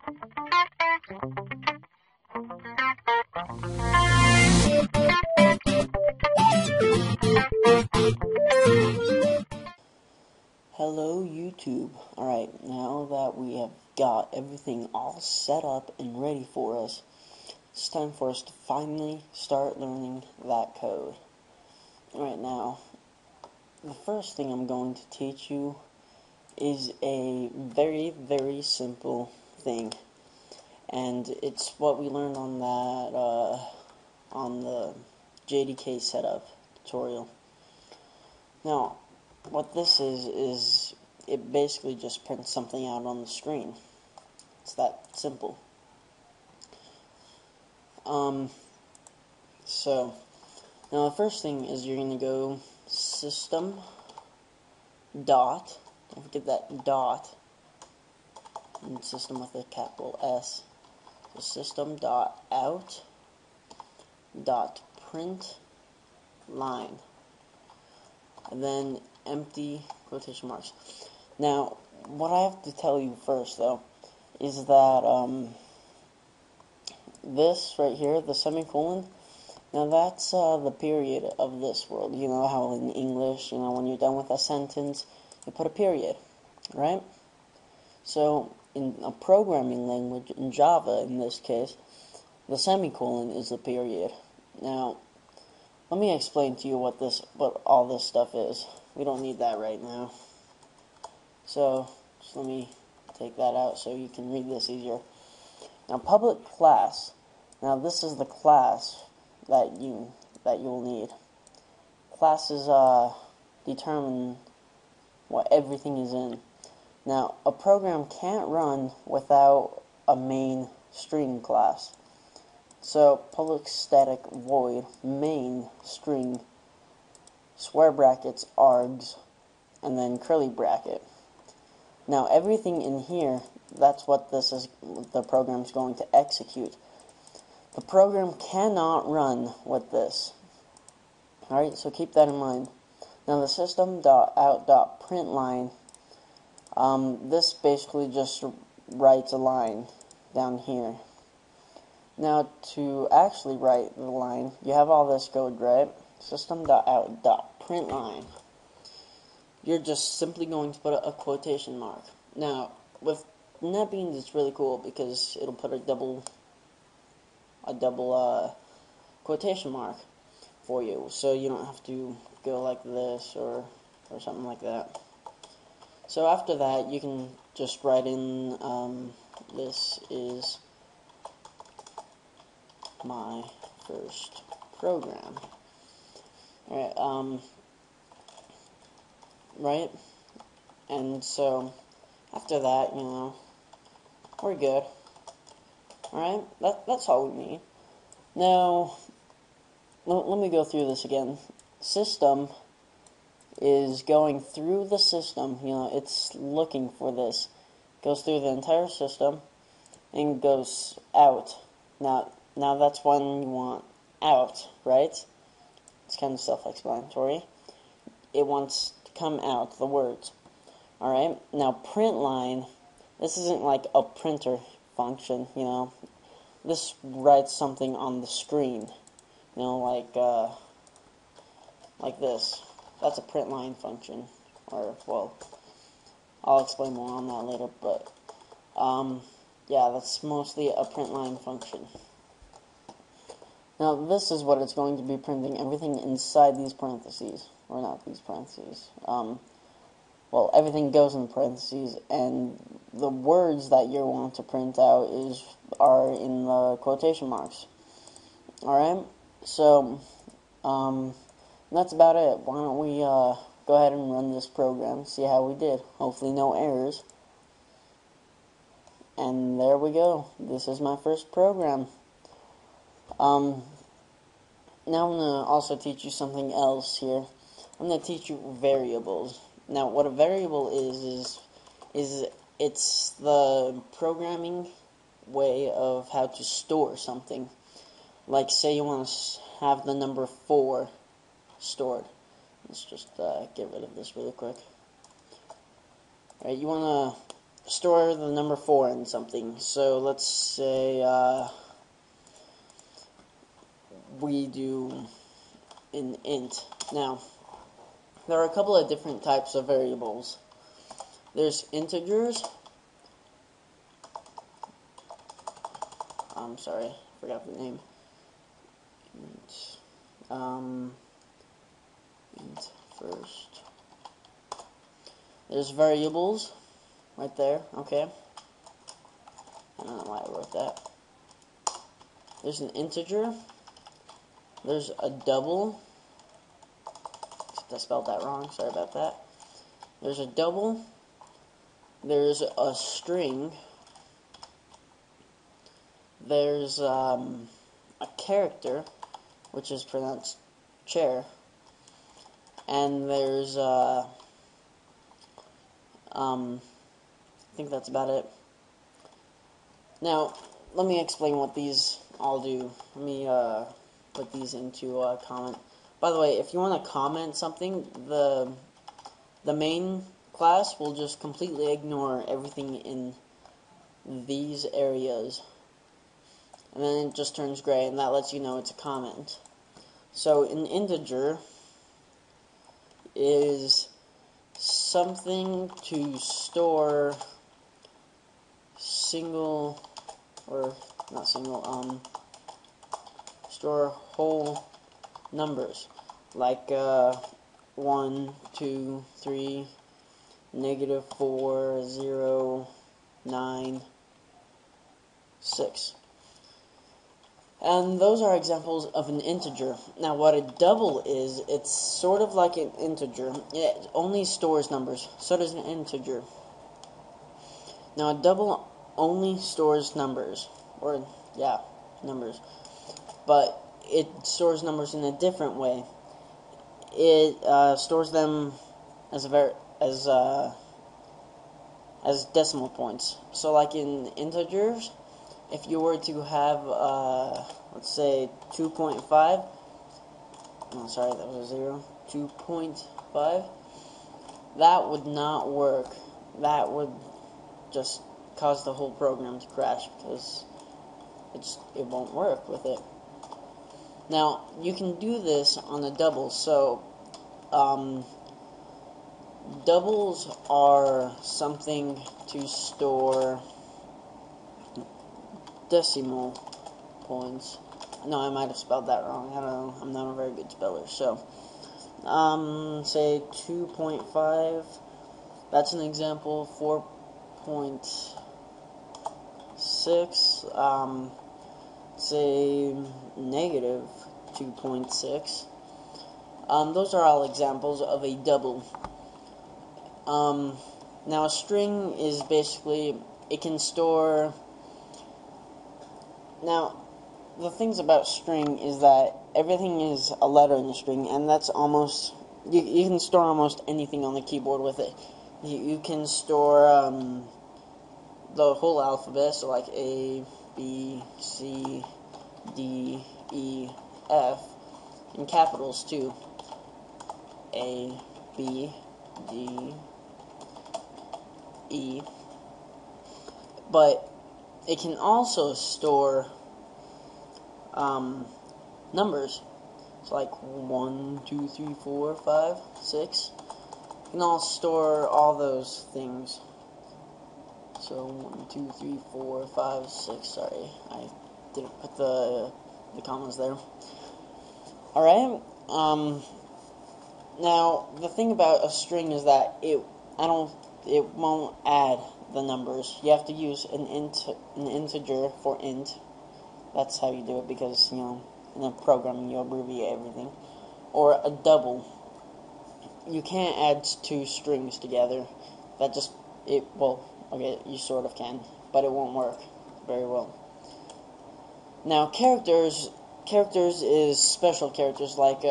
Hello YouTube. Alright, now that we have got everything all set up and ready for us, it's time for us to finally start learning that code. Alright, now, the first thing I'm going to teach you is a very, very simple thing. And it's what we learned on that, on the JDK setup tutorial. Now, what this is it basically just prints something out on the screen. It's that simple. So, now the first thing is you're going to go system dot, don't forget that dot, and system with a capital S. So system dot out dot print line, and then empty quotation marks. Now, what I have to tell you first, though, is that this right here, the semicolon, now that's the period of this world. You know how in English, when you're done with a sentence, you put a period, right? So, in a programming language, in Java in this case, the semicolon is the period. Now, let me explain to you what all this stuff is. We don't need that right now. So, just let me take that out so you can read this easier. Now, public class. Now, this is the class that you'll need. Classes determine what everything is in. Now, a program can't run without a main string class. So, public static void main string, square brackets, args, and then curly bracket. Now, everything in here, that's what the program's going to execute. The program cannot run with this. Alright, so keep that in mind. Now, the system.out.println, this basically just writes a line down here. Now, to actually write the line, you have all this code, right? System.out.println. You're just simply going to put a quotation mark. Now, with NetBeans, it's really cool because it'll put a double quotation mark for you, so you don't have to go like this or something like that. So after that, you can just write in, this is my first program. Alright, right? And so, after that, we're good. Alright, that's all we need. Now, let me go through this again. System is going through the system, it's looking for this. Goes through the entire system, and goes out. Now that's when you want out, right? It's kind of self-explanatory. It wants to come out, the words. Alright, now print line, this isn't like a printer function, This writes something on the screen, like this. That's a print line function. Or, well, I'll explain more on that later, but, yeah, that's mostly a print line function. Now, this is what it's going to be printing, everything inside these parentheses. Or not these parentheses. Well, everything goes in parentheses, and the words that you want to print out are in the quotation marks. Alright? So, that's about it. Why don't we, go ahead and run this program, see how we did. Hopefully no errors. And there we go. This is my first program. Now I'm going to also teach you something else here. I'm going to teach you variables. Now, what a variable is it's the programming way of how to store something. Like, say you want to have the number 4 stored. Let's just get rid of this really quick. Alright, you want to store the number 4 in something. So let's say we do an int. Now, there are a couple of different types of variables. There's integers. I'm sorry, I forgot the name. Int first. There's variables right there. Okay. I don't know why I wrote that. There's an integer. There's a double. I spelled that wrong. Sorry about that. There's a double. There's a string. There's a character, which is pronounced chair. And there's I think that's about it. Now, let me explain what these all do. Let me put these into a comment. By the way, if you want to comment something, the main class will just completely ignore everything in these areas. And then it just turns gray, and that lets you know it's a comment. So an integer is something to store single, or not single, store whole numbers, like 1, 2, 3, -4, 0, 9, 6. And those are examples of an integer. Now, what a double is, it's sort of like an integer. It only stores numbers. So does an integer. Now, a double only stores numbers. Or, yeah, numbers. But it stores numbers in a different way. It stores them as decimal points. So, like in integers, if you were to have, let's say, 2.5, oh, sorry, that was a 0, 2.5, that would not work. That would just cause the whole program to crash, because it won't work with it. Now, you can do this on a double, so, doubles are something to store decimal points. No, I might have spelled that wrong. I don't know. I'm not a very good speller. So, say 2.5. That's an example. 4.6. Say negative 2.6. Those are all examples of a double. Now, a string is basically, it can store. Now, the things about string is that everything is a letter in the string, and that's almost, you can store almost anything on the keyboard with it. You can store the whole alphabet, so like A, B, C, D, E, F, in capitals too. A, B, D, E. But it can also store numbers. So like 1, 2, 3, 4, 5, 6. You can all store all those things. So 1, 2, 3, 4, 5, 6. Sorry, I didn't put the commas there. Alright. Now the thing about a string is that it won't add the numbers. You have to use an integer for int. That's how you do it, because, you know, in the programming you abbreviate everything. Or a double. You can't add two strings together. That just, well, okay, you sort of can, but it won't work very well. Now, characters is special characters, like,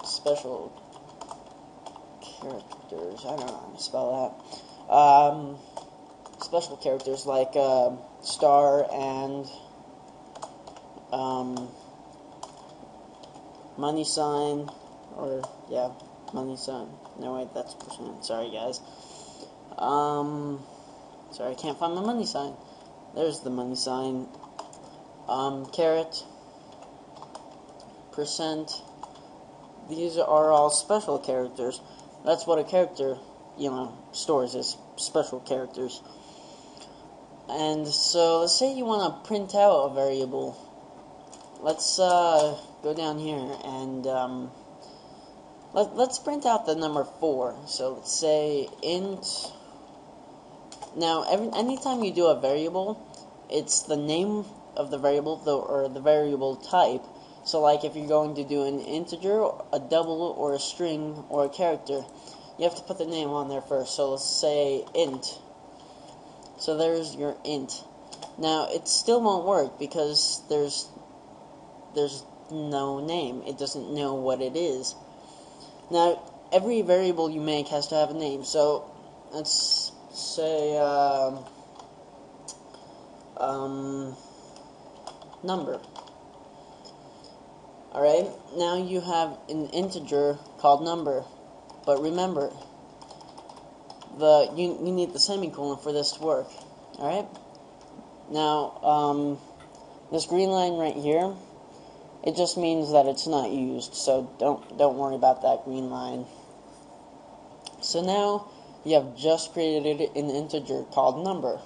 special characters, I don't know how to spell that. Special characters like star and money sign, or yeah, money sign. No wait, that's percent. Sorry guys. Sorry, I can't find my money sign. There's the money sign. Caret, %. These are all special characters. That's what a character, stores as special characters. And so, let's say you want to print out a variable. Let's go down here and let's print out the number 4. So let's say int. Now, anytime you do a variable, it's the name of the variable or the variable type. So, like if you're going to do an integer, a double, or a string, or a character, you have to put the name on there first. So let's say int. So there's your int. Now it still won't work because there's no name. It doesn't know what it is. Now every variable you make has to have a name. So let's say number. Alright, now you have an integer called number. But remember, you need the semicolon for this to work. Alright? Now, this green line right here, it just means that it's not used, so don't worry about that green line. So now you have just created an integer called number.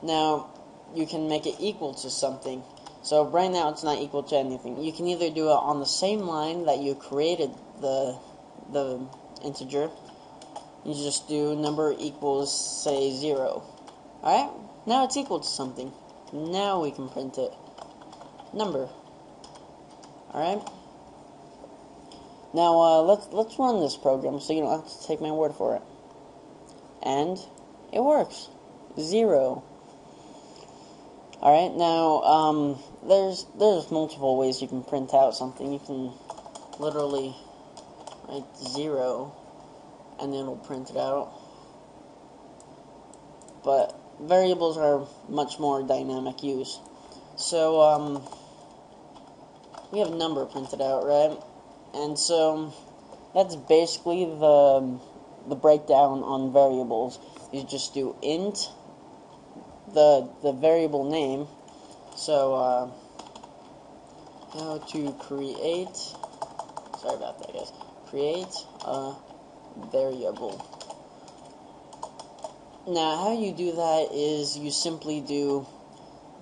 Now you can make it equal to something. So right now it's not equal to anything. You can either do it on the same line that you created the integer. You just do number equals, say, 0. Alright? Now it's equal to something. Now we can print it. Number. Alright? Now, let's run this program so you don't have to take my word for it. And it works. 0. Alright, now, there's multiple ways you can print out something. You can literally write 0, and it'll print it out. But variables are much more dynamic use. So, we have a number printed out, right? And so, that's basically the breakdown on variables. You just do int, the variable name. So, how to create, sorry about that, guys. Create a variable. Now, how you do that is you simply do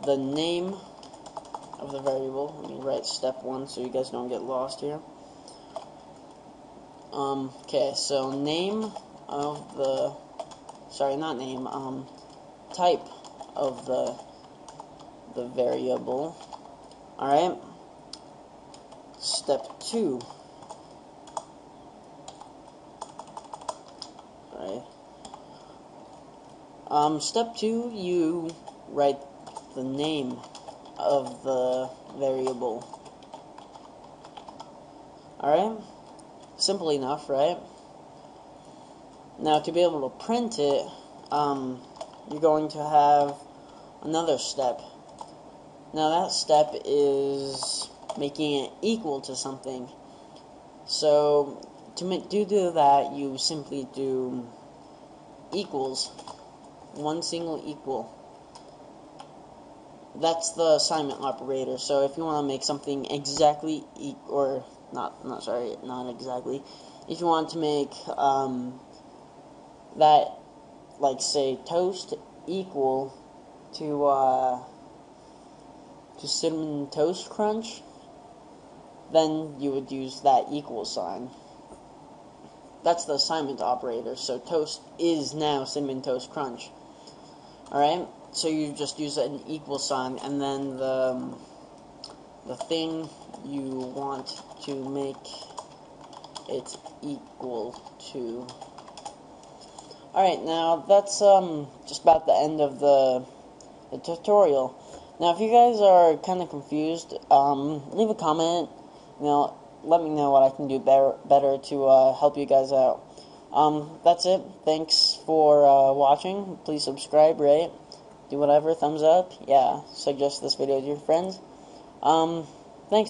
the name of the variable. Let me write step 1 so you guys don't get lost here. Okay, so name of the, type of the variable. Alright. Step 2. Step 2, you write the name of the variable. Alright? Simple enough, right? Now, to be able to print it, you're going to have another step. Now, that step is making it equal to something. So, to do that, you simply do equals. One single equal. That's the assignment operator. So if you want to make something exactly not exactly. If you want to make that, like, say, toast equal to Cinnamon Toast Crunch, then you would use that equal sign. That's the assignment operator. So toast is now Cinnamon Toast Crunch. Alright, so you just use an equal sign, and then the thing you want to make it equal to. Alright, now that's just about the end of the tutorial. Now, if you guys are kind of confused, leave a comment. Let me know what I can do better to help you guys out. That's it. Thanks for watching. Please subscribe, rate, do whatever, thumbs up. Yeah, suggest this video to your friends.